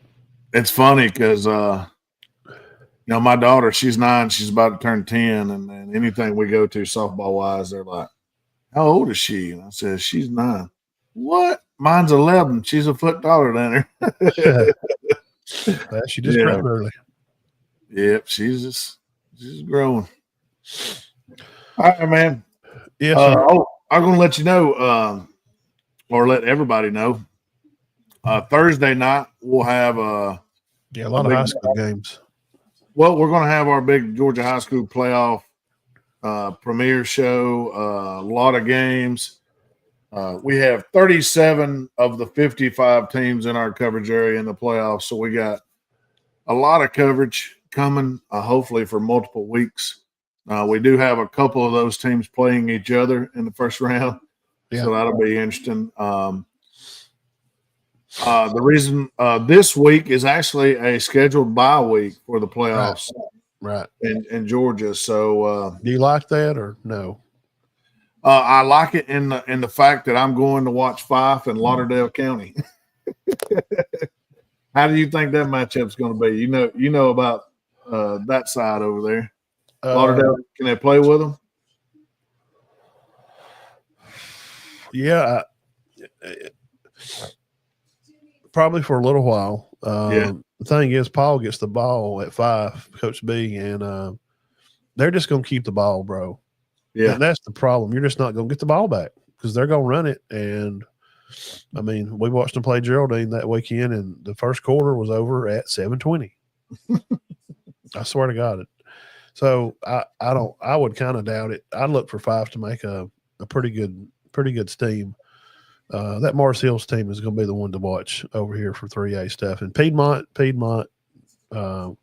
Speaker 2: it's funny because my daughter, she's 9, she's about to turn 10, and anything we go to softball wise, they're like, "How old is she?" And I said, "She's 9." What? Mine's 11. She's a foot taller than her.
Speaker 3: She just
Speaker 2: Yeah.
Speaker 3: grew early.
Speaker 2: Yep, she's growing. All right, man.
Speaker 3: Yes, sir.
Speaker 2: I'm gonna let you know, or let everybody know. Thursday night we'll have
Speaker 3: a lot of high school games.
Speaker 2: Well, we're gonna have our big Georgia high school playoff premiere show. A lot of games. We have 37 of the 55 teams in our coverage area in the playoffs, so we got a lot of coverage coming. Hopefully for multiple weeks. We do have a couple of those teams playing each other in the first round, so that'll be interesting. The reason this week is actually a scheduled bye week for the playoffs,
Speaker 3: right?
Speaker 2: In Georgia. So,
Speaker 3: do you like that or no?
Speaker 2: I like it in the fact that I'm going to watch Fife and Lauderdale County. How do you think that matchup's going to be? You know about that side over there. Lauderdale, can they play with them?
Speaker 3: Yeah, probably for a little while. The thing is, Paul gets the ball at 5, Coach B, and they're just going to keep the ball, bro. Yeah, and that's the problem. You're just not going to get the ball back because they're going to run it. And I mean, we watched them play Geraldine that weekend, and the first quarter was over at 7:20. I swear to God it. So I would kind of doubt it. I'd look for 5 to make a pretty good steam. That Mars Hills team is going to be the one to watch over here for 3A stuff. And Piedmont, don't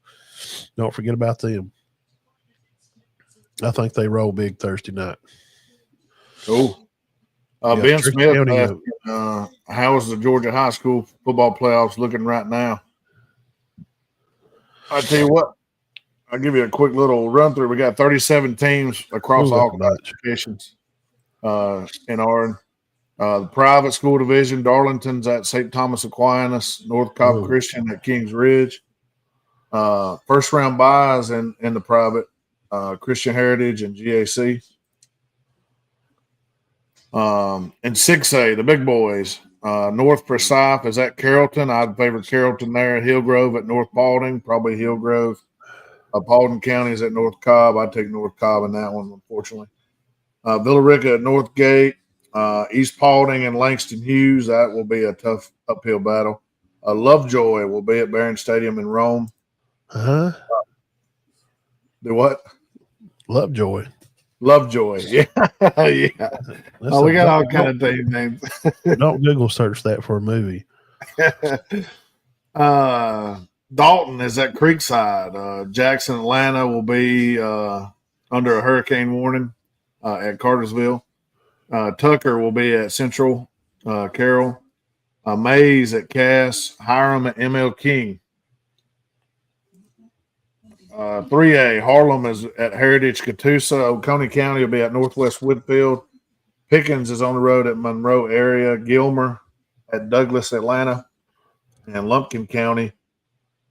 Speaker 3: forget about them. I think they roll big Thursday night.
Speaker 2: Cool. Ben Smith asked, how is the Georgia high school football playoffs looking right now? I tell you what, I'll give you a quick little run through. We got 37 teams across all classifications in our the private school division. Darlington's at St. Thomas Aquinas, North Cobb Christian at Kings Ridge. First round buys in the private, Christian Heritage and GAC. In 6A, the big boys, North Forsyth is at Carrollton. I'd favor Carrollton there. Hillgrove at North Paulding, probably Hillgrove. Paulding County is at North Cobb. I'd take North Cobb in that one, unfortunately. Villarica at North Gate, East Paulding and Langston Hughes. That will be a tough uphill battle. Lovejoy will be at Barron Stadium in Rome.
Speaker 3: Do
Speaker 2: what?
Speaker 3: Lovejoy,
Speaker 2: yeah. Yeah. We got all kind of team names.
Speaker 3: Don't Google search that for a movie.
Speaker 2: Dalton is at Creekside. Jackson, Atlanta will be under a hurricane warning at Cartersville. Tucker will be at Central Carroll. Mays at Cass. Hiram at ML King. 3A, Harlem is at Heritage Catoosa. Oconee County will be at Northwest Woodfield. Pickens is on the road at Monroe area. Gilmer at Douglas, Atlanta. And Lumpkin County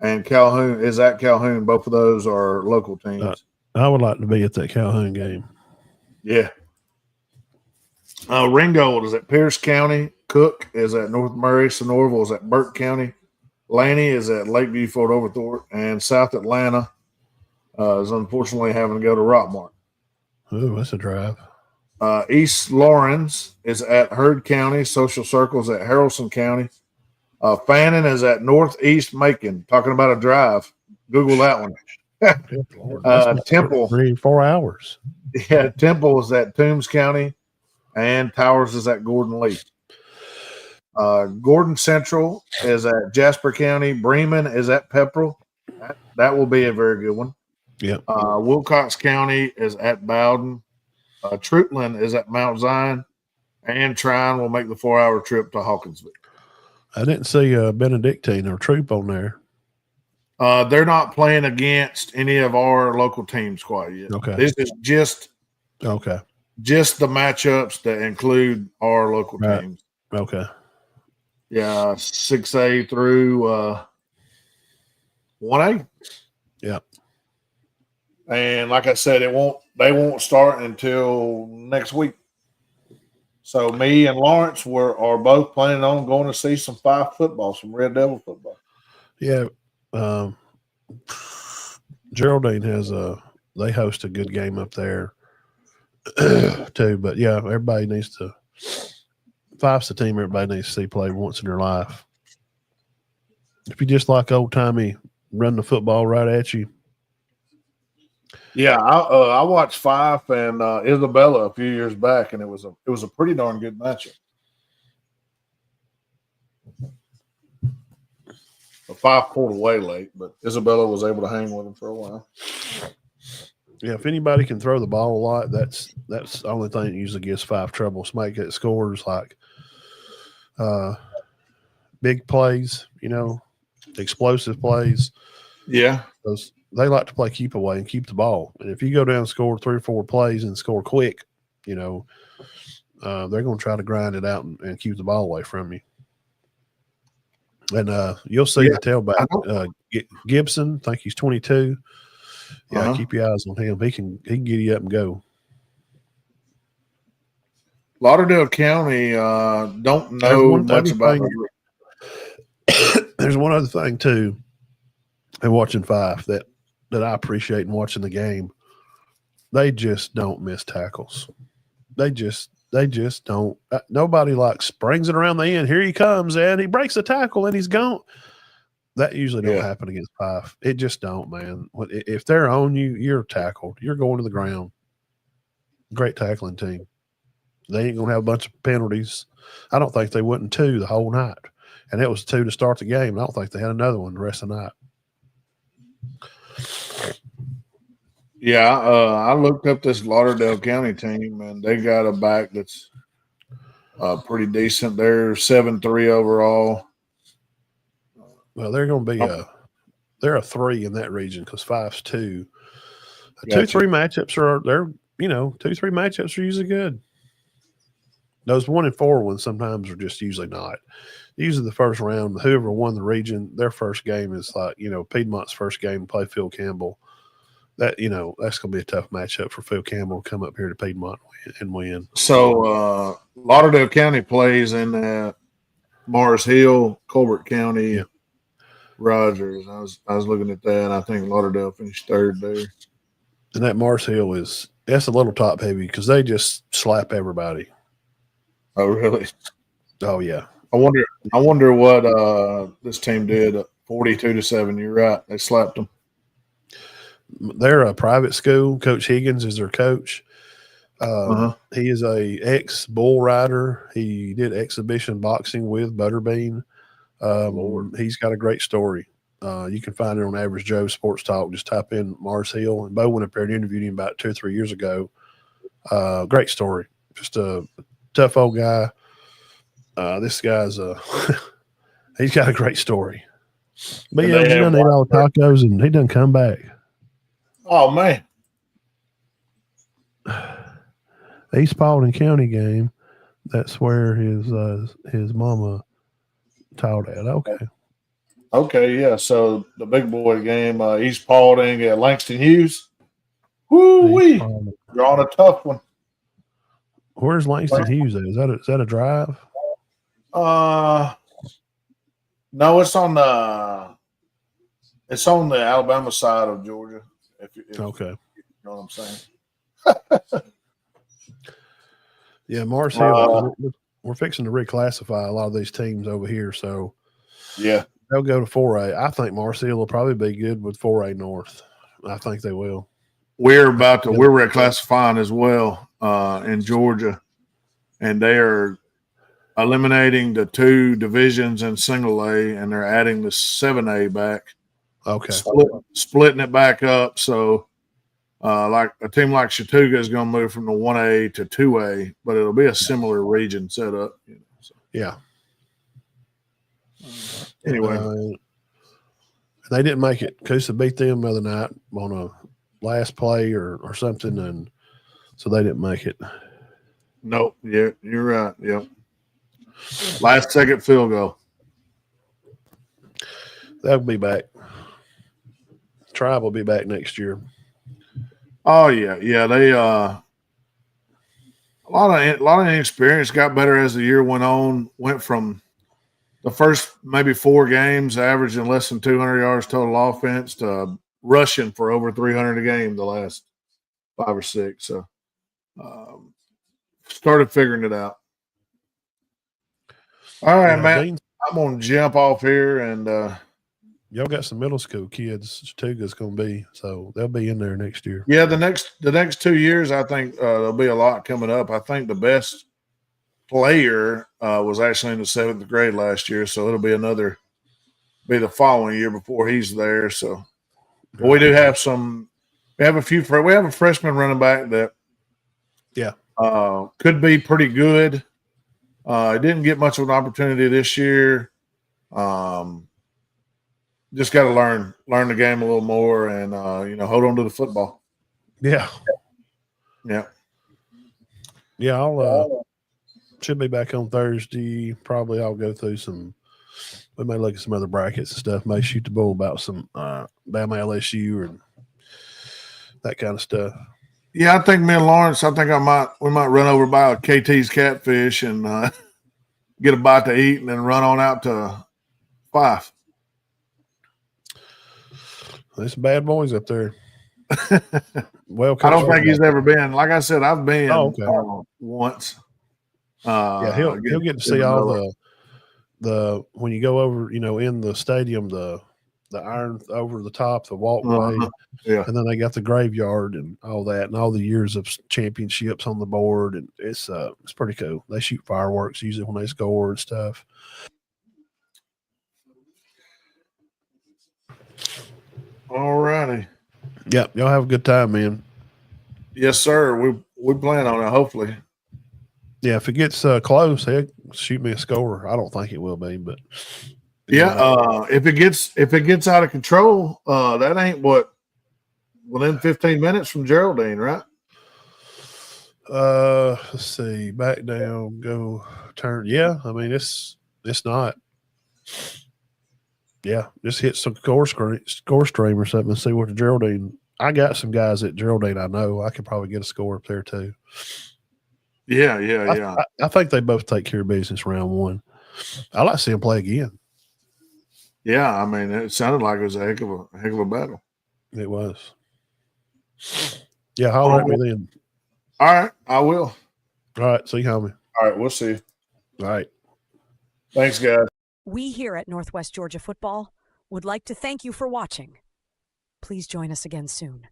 Speaker 2: and Calhoun is at Calhoun. Both of those are local teams.
Speaker 3: I would like to be at that Calhoun game.
Speaker 2: Yeah. Ringgold is at Pierce County. Cook is at North Murray. Sonorville is at Burke County. Laney is at Lakeview, Fort Overthorpe. And South Atlanta is unfortunately having to go to Rockmart.
Speaker 3: Ooh, that's a drive.
Speaker 2: East Lawrence is at Heard County. Social Circles at Haralson County. Fannin is at Northeast Macon. Talking about a drive. Google that one. Temple.
Speaker 3: 3-4 hours.
Speaker 2: Yeah, Temple is at Toombs County. and Towers is at Gordon Lee. Gordon Central is at Jasper County. Bremen is at Pepperell. That will be a very good one.
Speaker 3: Yep.
Speaker 2: Wilcox County is at Bowden. Troutland is at Mount Zion. And Trine will make the 4-hour trip to Hawkinsville.
Speaker 3: I didn't see Benedictine or Troop on there.
Speaker 2: They're not playing against any of our local teams quite yet.
Speaker 3: Okay.
Speaker 2: This is just
Speaker 3: the
Speaker 2: matchups that include our local teams.
Speaker 3: Okay.
Speaker 2: Yeah, 6A through 1A.
Speaker 3: Yeah.
Speaker 2: And like I said, they won't start until next week. So me and Lawrence are both planning on going to see some 5 football, some Red Devil football.
Speaker 3: Yeah. Geraldine they host a good game up there too. But yeah, everybody needs to. 5's the team everybody needs to see play once in their life. If you just like old timey run the football right at you.
Speaker 2: Yeah, I watched 5 and Isabella a few years back, and it was a pretty darn good matchup. The 5 pulled away late, but Isabella was able to hang with him for a while.
Speaker 3: Yeah, if anybody can throw the ball a lot, that's the only thing that usually gives 5 trouble. Somebody that scores like big plays, explosive plays.
Speaker 2: Yeah.
Speaker 3: Those they like to play keep away and keep the ball. And if you go down and score 3 or 4 plays and score quick, they're going to try to grind it out and keep the ball away from you. And you'll see the tailback, Gibson. I think he's 22. Yeah, keep your eyes on him. He can get you up and go.
Speaker 2: Lauderdale County don't know much about it.
Speaker 3: There's one other thing too, and watching 5 that I appreciate in watching the game. They just don't miss tackles. They just don't. Nobody springs it around the end. Here he comes, and he breaks the tackle, and he's gone. That usually don't happen against 5. It just don't, man. If they're on you, you're tackled. You're going to the ground. Great tackling team. They ain't going to have a bunch of penalties. I don't think they went 2 the whole night. And it was 2 to start the game. I don't think they had another one the rest of the night.
Speaker 2: Yeah, I looked up this Lauderdale County team, and they got a back that's pretty decent. They're 7-3 overall.
Speaker 3: Well, they're going to be they're a 3 in that region because 5's 2.
Speaker 2: Gotcha.
Speaker 3: 2-3 matchups are 2-3 matchups are usually good. Those 1 and 4 ones sometimes are just usually not. Usually the first round, whoever won the region, their first game is Piedmont's first game to play Phil Campbell. That's going to be a tough matchup for Phil Campbell to come up here to Piedmont and win.
Speaker 2: So Lauderdale County plays in Mars Hill, Colbert County, Rogers. I was looking at that, and I think Lauderdale finished 3rd there.
Speaker 3: And that Mars Hill that's a little top heavy because they just slap everybody.
Speaker 2: Oh, really?
Speaker 3: Oh, yeah.
Speaker 2: I wonder what this team did. 42-7. You're right. They slapped them.
Speaker 3: They're a private school. Coach Higgins is their coach. He is a ex-bull rider. He did exhibition boxing with Butterbean. He's got a great story. You can find it on Average Joe Sports Talk. Just type in Mars Hill. And Bo went up there and interviewed him about 2 or 3 years ago. Great story. Just a tough old guy. This guy's he's got a great story. But yeah, he done eat all the tacos and he done come back.
Speaker 2: Oh man.
Speaker 3: East Paulding County game. That's where his mama taught at.
Speaker 2: Okay, yeah. So the big boy game, East Paulding at Langston Hughes. Woo-wee. You're on a tough one.
Speaker 3: Where's Langston Hughes at? Is that a drive?
Speaker 2: No, it's on the Alabama side of Georgia. If
Speaker 3: okay.
Speaker 2: You know what I'm saying?
Speaker 3: Yeah, Mars Hill. We're fixing to reclassify a lot of these teams over here, so
Speaker 2: yeah,
Speaker 3: they'll go to 4A. I think Mars Hill will probably be good with 4A North. I think they will.
Speaker 2: We're reclassifying as well in Georgia. and they are eliminating the 2 divisions in single A, and they're adding the 7A back.
Speaker 3: Okay.
Speaker 2: Splitting it back up. So, like a team like Chattooga is going to move from the 1A to 2A, but it'll be a similar region setup. So.
Speaker 3: Yeah.
Speaker 2: Anyway,
Speaker 3: they didn't make it. Coosa beat them the other night on a last play or something, and so they didn't make it.
Speaker 2: Nope. Yeah, you're right. Yep. Last second field goal.
Speaker 3: They'll be back. Tribe will be back next year.
Speaker 2: Oh yeah, yeah. They a lot of inexperience. Got better as the year went on. Went from the first maybe 4 games averaging less than 200 yards total offense to rushing for over 300 a game the last 5 or 6. So started figuring it out. All right, man.
Speaker 3: Dean,
Speaker 2: I'm gonna jump off here and
Speaker 3: y'all got some middle school kids. Chattooga's going to be, so they'll be in there next year.
Speaker 2: yeah, the next 2 years, I think there'll be a lot coming up. I think the best player was actually in the 7th grade last year, so it'll be the following year before he's there. So, but we do have we have a freshman running back that could be pretty good. Didn't get much of an opportunity this year. Just got to learn the game a little more and hold on to the football.
Speaker 3: Yeah.
Speaker 2: I'll
Speaker 3: should be back on Thursday. Probably I'll go through we may look at some other brackets and stuff. May shoot the bull about some Bama LSU and that kind of stuff.
Speaker 2: Yeah, I think me and Lawrence, we might run over by KT's Catfish and get a bite to eat and then run on out to 5.
Speaker 3: There's some bad boys up there. Well,
Speaker 2: I don't think he's ever been. Like I said, I've been once.
Speaker 3: Yeah, he'll get to see all the when you go over, in the stadium, the iron over the top, the walkway, and then they got the graveyard and all that, and all the years of championships on the board, and it's pretty cool. They shoot fireworks usually when they score and stuff.
Speaker 2: All righty.
Speaker 3: Yep, y'all have a good time, man.
Speaker 2: Yes, sir. We plan on it. Hopefully.
Speaker 3: Yeah, if it gets close, heck, shoot me a score. I don't think it will be, but
Speaker 2: if it gets out of control, that ain't within 15 minutes from Geraldine, right?
Speaker 3: Let's see, back down, go turn. Yeah, I mean it's not. Yeah, just hit some score stream or something and see what the Geraldine. I got some guys at Geraldine I know. I could probably get a score up there too.
Speaker 2: Yeah.
Speaker 3: I think they both take care of business round 1. I like to see them play again.
Speaker 2: Yeah, I mean, it sounded like it was a heck of a battle.
Speaker 3: It was. Yeah, holler at me then.
Speaker 2: All right, I will.
Speaker 3: All right, see you, homie.
Speaker 2: All right, we'll see.
Speaker 3: All right.
Speaker 2: Thanks, guys.
Speaker 4: We here at Northwest Georgia Football would like to thank you for watching. Please join us again soon.